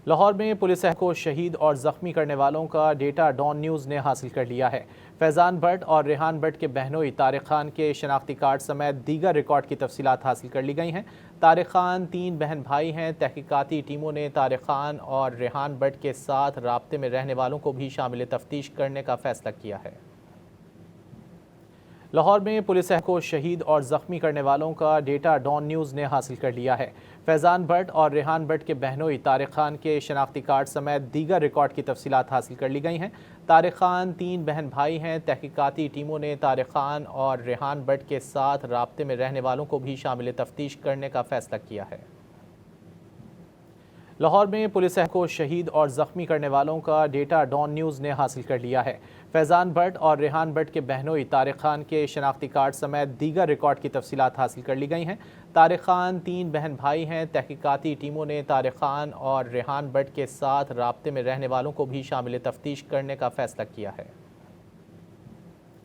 لاہور میں پولیس کو شہید اور زخمی کرنے والوں کا ڈیٹا ڈان نیوز نے حاصل کر لیا ہے۔ فیضان بٹ اور ریحان بٹ کے بہنوئی طارق خان کے شناختی کارڈ سمیت دیگر ریکارڈ کی تفصیلات حاصل کر لی گئی ہیں۔ طارق خان 3 بہن بھائی ہیں۔ تحقیقاتی ٹیموں نے طارق خان اور ریحان بٹ کے ساتھ رابطے میں رہنے والوں کو بھی شامل تفتیش کرنے کا فیصلہ کیا ہے۔ لاہور میں پولیس کو شہید اور زخمی کرنے والوں کا ڈیٹا ڈان نیوز نے حاصل کر لیا ہے۔ فیضان بٹ اور ریحان بٹ کے بہنوئی طارق خان کے شناختی کارڈ سمیت دیگر ریکارڈ کی تفصیلات حاصل کر لی گئی ہیں۔ طارق خان 3 بہن بھائی ہیں۔ تحقیقاتی ٹیموں نے طارق خان اور ریحان بٹ کے ساتھ رابطے میں رہنے والوں کو بھی شامل تفتیش کرنے کا فیصلہ کیا ہے۔ لاہور میں پولیس کو شہید اور زخمی کرنے والوں کا ڈیٹا ڈان نیوز نے حاصل کر لیا ہے۔ فیضان بٹ اور ریحان بٹ کے بہنوئی طارق خان کے شناختی کارڈ سمیت دیگر ریکارڈ کی تفصیلات حاصل کر لی گئی ہیں۔ طارق خان 3 بہن بھائی ہیں۔ تحقیقاتی ٹیموں نے طارق خان اور ریحان بٹ کے ساتھ رابطے میں رہنے والوں کو بھی شامل تفتیش کرنے کا فیصلہ کیا ہے۔